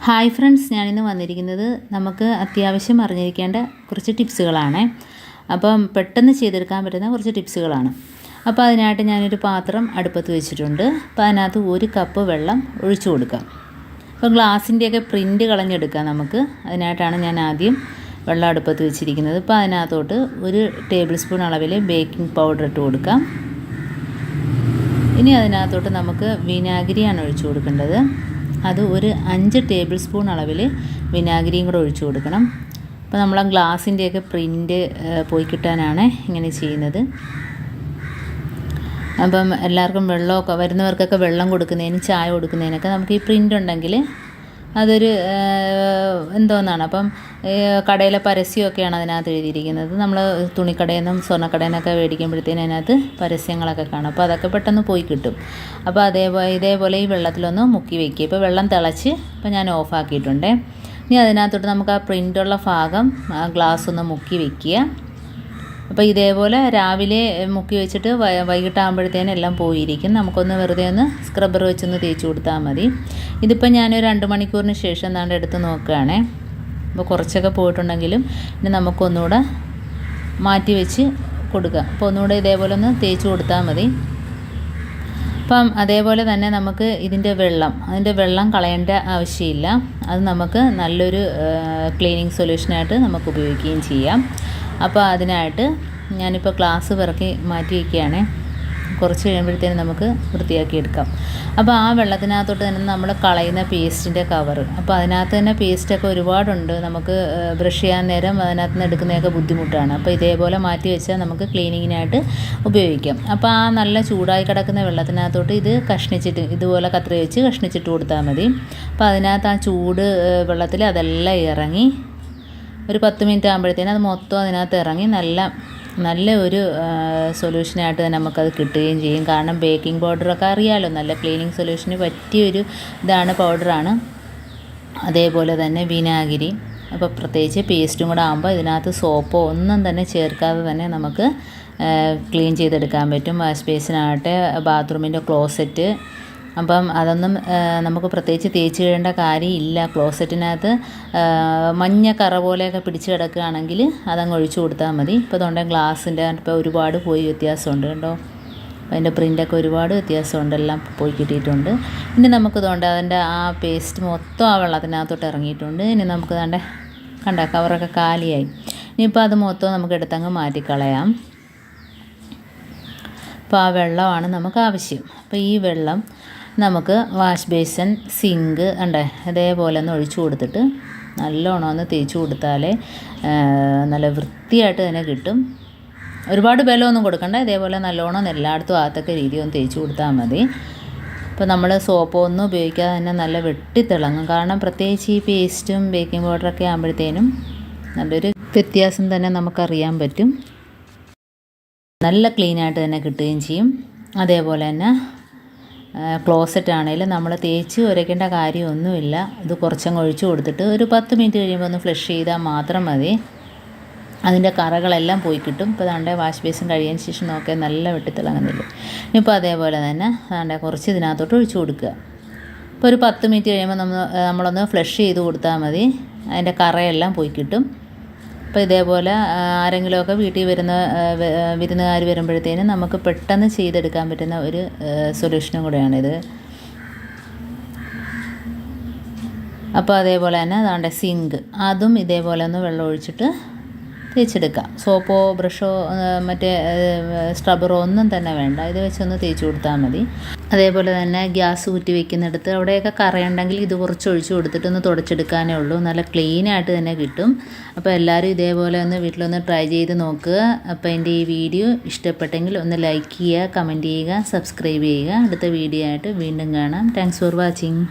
Hi friends, ഞാനിന്ന് വന്നിരിക്കുന്നത് നമുക്ക് അത്യാവശ്യം അറിഞ്ഞിരിക്കേണ്ട കുറച്ച് ടിപ്സുകളാണ്. അപ്പം പെട്ടെന്ന് ചെയ്തെടുക്കാൻ പറ്റുന്ന കുറച്ച് ടിപ്സുകളാണ്. അപ്പോൾ അതിനായിട്ട് ഞാനൊരു പാത്രം അടുപ്പത്ത് വെച്ചിട്ടുണ്ട്. അപ്പോൾ അതിനകത്ത് 1 കപ്പ് വെള്ളം ഒഴിച്ചു കൊടുക്കാം. അപ്പോൾ ഗ്ലാസിൻ്റെയൊക്കെ പ്രിൻ്റ് കളഞ്ഞെടുക്കാം നമുക്ക്. അതിനായിട്ടാണ് ഞാൻ ആദ്യം വെള്ളം അടുപ്പത്ത് വെച്ചിരിക്കുന്നത്. അപ്പോൾ അതിനകത്തോട്ട് 1 ടേബിൾ സ്പൂൺ അളവിൽ ബേക്കിംഗ് പൗഡർ ഇട്ട് കൊടുക്കാം. ഇനി അതിനകത്തോട്ട് നമുക്ക് വിനാഗിരിയാണ് ഒഴിച്ചു കൊടുക്കേണ്ടത്. അത് ഒരു 5 ടേബിൾ സ്പൂൺ അളവിൽ വിനാഗിരിയും കൂടെ ഒഴിച്ചു കൊടുക്കണം. അപ്പോൾ നമ്മൾ ആ ഗ്ലാസിൻ്റെയൊക്കെ പ്രിൻ്റ് പോയി കിട്ടാനാണ് ഇങ്ങനെ ചെയ്യുന്നത്. അപ്പം എല്ലാവർക്കും വെള്ളമൊക്കെ വരുന്നവർക്കൊക്കെ വെള്ളം കൊടുക്കുന്നതിനും ചായ കൊടുക്കുന്നതിനൊക്കെ നമുക്ക് ഈ പ്രിൻ്റ് ഉണ്ടെങ്കിൽ അതൊരു എന്തോന്നാണ്. അപ്പം കടയിലെ പരസ്യമൊക്കെയാണ് അതിനകത്ത് എഴുതിയിരിക്കുന്നത്. നമ്മൾ തുണിക്കടയിൽ നിന്നും സ്വർണ്ണക്കടയിൽ നിന്നൊക്കെ മേടിക്കുമ്പോഴത്തേനും അതിനകത്ത് പരസ്യങ്ങളൊക്കെ കാണും. അപ്പോൾ അതൊക്കെ പെട്ടെന്ന് പോയി കിട്ടും. അപ്പോൾ ഇതേപോലെ ഈ വെള്ളത്തിലൊന്ന് മുക്കി വയ്ക്കുക. ഇപ്പോൾ വെള്ളം തിളച്ച് ഇപ്പോൾ ഞാൻ ഓഫാക്കിയിട്ടുണ്ട്. ഇനി അതിനകത്തോട്ട് നമുക്ക് ആ പ്രിൻ്റുള്ള ഭാഗം ഗ്ലാസ് ഒന്ന് മുക്കി വയ്ക്കുക. അപ്പോൾ ഇതേപോലെ രാവിലെ മുക്കി വെച്ചിട്ട് വൈകിട്ടാകുമ്പോഴത്തേനും എല്ലാം പോയിരിക്കും. നമുക്കൊന്ന് വെറുതെ ഒന്ന് സ്ക്രബ്ബർ വെച്ചൊന്ന് തേച്ച് കൊടുത്താൽ മതി. ഇതിപ്പോൾ ഞാനൊരു 2 മണിക്കൂറിന് ശേഷം എന്താണ്ട് എടുത്ത് നോക്കുകയാണേ. അപ്പോൾ കുറച്ചൊക്കെ പോയിട്ടുണ്ടെങ്കിലും ഇനി നമുക്കൊന്നുകൂടെ മാറ്റി വെച്ച് കൊടുക്കുക. അപ്പോൾ ഒന്നുകൂടെ ഇതേപോലെ ഒന്ന് തേച്ച് കൊടുത്താൽ മതി. അപ്പം അതേപോലെ തന്നെ നമുക്ക് അതിൻ്റെ വെള്ളം കളയേണ്ട ആവശ്യമില്ല. അത് നമുക്ക് നല്ലൊരു ക്ലീനിങ് സൊല്യൂഷനായിട്ട് നമുക്ക് ഉപയോഗിക്കുകയും ചെയ്യാം. അപ്പോൾ അതിനായിട്ട് ഞാനിപ്പോൾ ഗ്ലാസ് പിറക്കി മാറ്റി വയ്ക്കുകയാണ്. കുറച്ച് കഴിയുമ്പോഴത്തേനും നമുക്ക് വൃത്തിയാക്കി എടുക്കാം. അപ്പോൾ ആ വെള്ളത്തിനകത്തോട്ട് തന്നെ നമ്മൾ കളയുന്ന പേസ്റ്റിൻ്റെ കവർ, അപ്പോൾ അതിനകത്ത് തന്നെ പേസ്റ്റൊക്കെ ഒരുപാടുണ്ട്. നമുക്ക് ബ്രഷ് ചെയ്യാൻ നേരം അതിനകത്ത് നിന്ന് എടുക്കുന്നതൊക്കെ ബുദ്ധിമുട്ടാണ്. അപ്പോൾ ഇതേപോലെ മാറ്റി വെച്ചാൽ നമുക്ക് ക്ലീനിങ്ങിനായിട്ട് ഉപയോഗിക്കാം. അപ്പോൾ ആ നല്ല ചൂടായി കിടക്കുന്ന വെള്ളത്തിനകത്തോട്ട് ഇത് കഷ്ണിച്ചിട്ട് ഇതുപോലെ കത്രി വെച്ച് കഷ്ണിച്ചിട്ട് കൊടുത്താൽ മതി. അപ്പോൾ അതിനകത്ത് ആ ചൂട് വെള്ളത്തിൽ അതെല്ലാം ഇറങ്ങി ഒരു 10 മിനിറ്റ് ആകുമ്പോഴത്തേനും അത് മൊത്തം അതിനകത്ത് ഇറങ്ങി നല്ല ഒരു സൊല്യൂഷനായിട്ട് തന്നെ നമുക്കത് കിട്ടുകയും ചെയ്യും. കാരണം ബേക്കിംഗ് പൗഡറൊക്കെ അറിയാമല്ലോ, നല്ല ക്ലീനിങ് സൊല്യൂഷന് പറ്റിയൊരു പൗഡറാണ്. അതേപോലെ തന്നെ വിനാഗിരി. അപ്പോൾ പ്രത്യേകിച്ച് പേസ്റ്റും കൂടെ ആകുമ്പോൾ ഇതിനകത്ത് സോപ്പോ ഒന്നും തന്നെ ചേർക്കാതെ തന്നെ നമുക്ക് ക്ലീൻ ചെയ്തെടുക്കാൻ പറ്റും. വാഷ് ബേസിനാകട്ടെ, ബാത്റൂമിൻ്റെ ക്ലോസറ്റ്, അപ്പം അതൊന്നും നമുക്ക് പ്രത്യേകിച്ച് തേച്ച് കഴിയേണ്ട കാര്യമില്ല. ക്ലോസറ്റിനകത്ത് മഞ്ഞ കറ പോലെയൊക്കെ പിടിച്ച് കിടക്കുകയാണെങ്കിൽ അതങ്ങ് ഒഴിച്ചു കൊടുത്താൽ മതി. ഇപ്പോൾ അതുകൊണ്ട് ഗ്ലാസിൻ്റെ ഇപ്പോൾ ഒരുപാട് വ്യത്യാസമുണ്ട് കേട്ടോ. അതിൻ്റെ പ്രിൻ്റൊക്കെ ഒരുപാട് വ്യത്യാസമുണ്ട്, എല്ലാം പോയി കിട്ടിയിട്ടുണ്ട്. ഇനി നമുക്ക് അതിൻ്റെ ആ പേസ്റ്റ് മൊത്തം ആ വെള്ളത്തിനകത്തോട്ട് ഇറങ്ങിയിട്ടുണ്ട്. ഇനി നമുക്ക് കണ്ട കവറൊക്കെ കാലിയായി. ഇനിയിപ്പോൾ അത് മൊത്തം നമുക്ക് എടുത്തങ്ങ് മാറ്റിക്കളയാം. അപ്പോൾ ആ വെള്ളമാണ് നമുക്ക് ആവശ്യം. അപ്പോൾ ഈ വെള്ളം നമുക്ക് വാഷ് ബേസിൻ, സിങ്ക് അതേപോലെ ഒന്ന് ഒഴിച്ചു കൊടുത്തിട്ട് നല്ലോണം ഒന്ന് തേച്ച് കൊടുത്താലേ നല്ല വൃത്തിയായിട്ട് തന്നെ കിട്ടും. ഒരുപാട് ബലമൊന്നും കൊടുക്കണ്ട. ഇതേപോലെ നല്ലോണം എല്ലായിടത്തും ആകത്തക്ക രീതി ഒന്ന് തേച്ച് കൊടുത്താൽ മതി. ഇപ്പോൾ നമ്മൾ സോപ്പോ ഒന്നും ഉപയോഗിക്കാതെ തന്നെ നല്ല വെട്ടിത്തിളങ്ങും. കാരണം പ്രത്യേകിച്ച് ഈ പേസ്റ്റും ബേക്കിംഗ് പൗഡറൊക്കെ ആകുമ്പോഴത്തേനും നല്ലൊരു വ്യത്യാസം തന്നെ നമുക്കറിയാൻ പറ്റും. നല്ല ക്ലീനായിട്ട് തന്നെ കിട്ടുകയും ചെയ്യും. അതേപോലെ തന്നെ ക്ലോസറ്റ് ആണെങ്കിലും നമ്മൾ തേച്ച് ഉരയ്ക്കേണ്ട കാര്യമൊന്നുമില്ല. ഇത് കുറച്ചങ്ങ് ഒഴിച്ചു കൊടുത്തിട്ട് ഒരു 10 മിനിറ്റ് കഴിയുമ്പോൾ ഒന്ന് ഫ്ലഷ് ചെയ്താൽ മാത്രം മതി. അതിൻ്റെ കറകളെല്ലാം പോയി കിട്ടും. ഇപ്പോൾ വാഷ് ബേസിൻ കഴിയാൻ ശേഷം നോക്കിയാൽ നല്ല വെട്ടിത്തിളങ്ങുന്നില്ല. ഇപ്പോൾ അതേപോലെ തന്നെ കുറച്ച് ഇതിനകത്തോട്ട് ഒഴിച്ചു കൊടുക്കുക. ഇപ്പോൾ ഒരു 10 മിനിറ്റ് കഴിയുമ്പോൾ നമ്മളൊന്ന് ഫ്ലഷ് ചെയ്ത് കൊടുത്താൽ മതി. അതിൻ്റെ കറയെല്ലാം പോയി കിട്ടും. അപ്പോൾ ഇതേപോലെ ആരെങ്കിലുമൊക്കെ വീട്ടിൽ വിരുന്നുകാർ വരുമ്പോഴത്തേനും നമുക്ക് പെട്ടെന്ന് ചെയ്തെടുക്കാൻ പറ്റുന്ന ഒരു സൊല്യൂഷനും കൂടെയാണിത്. അപ്പോൾ അതേപോലെ തന്നെ സിങ്ക്, അതും ഇതേപോലെ ഒന്ന് വെള്ളം ഒഴിച്ചിട്ട് തേച്ചെടുക്കാം. സോപ്പോ ബ്രഷോ മറ്റേ സ്ക്രബ്ബറോ ഒന്നും തന്നെ വേണ്ട. ഇത് വെച്ചൊന്ന് തേച്ച് കൊടുത്താൽ മതി. അതേപോലെ തന്നെ ഗ്യാസ് ഊറ്റി വെക്കുന്നിടത്ത് അവിടെയൊക്കെ കറയുണ്ടെങ്കിൽ ഇത് കുറച്ച് ഒഴിച്ച് കൊടുത്തിട്ടൊന്ന് തുടച്ചെടുക്കാനേ ഉള്ളൂ. നല്ല ക്ലീനായിട്ട് തന്നെ കിട്ടും. അപ്പോൾ എല്ലാവരും ഇതേപോലെ ഒന്ന് വീട്ടിലൊന്ന് ട്രൈ ചെയ്ത് നോക്കുക. അപ്പോൾ എൻ്റെ ഈ വീഡിയോ ഇഷ്ടപ്പെട്ടെങ്കിൽ ഒന്ന് ലൈക്ക് ചെയ്യുക, കമൻറ്റ് ചെയ്യുക, സബ്സ്ക്രൈബ് ചെയ്യുക. അടുത്ത വീഡിയോ ആയിട്ട് വീണ്ടും കാണാം. Thanks for watching.